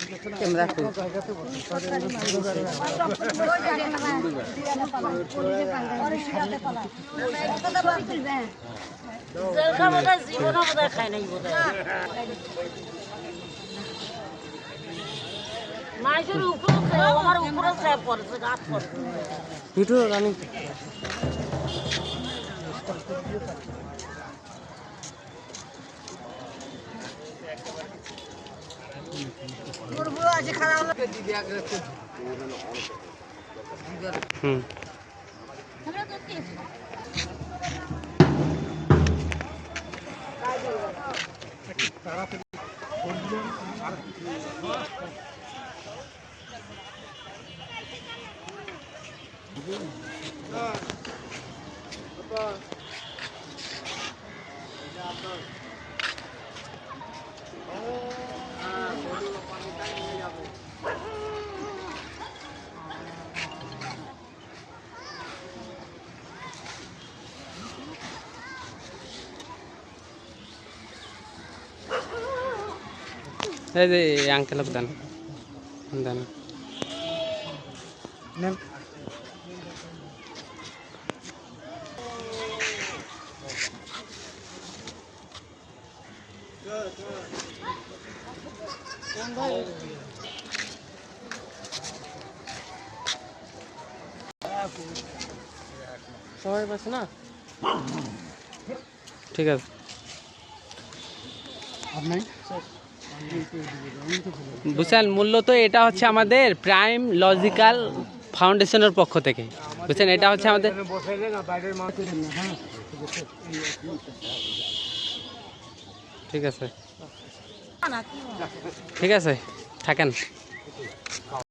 camera video running এই যে uncle দেন দেন সবাই পাচ্ছে না ঠিক আছে বুঝছেন মূলত এটা হচ্ছে আমাদের প্রাইম লজিক্যাল ফাউন্ডেশনের পক্ষ থেকে বুঝছেন এটা হচ্ছে আমাদের ঠিক আছে ঠিক আছে থাকেন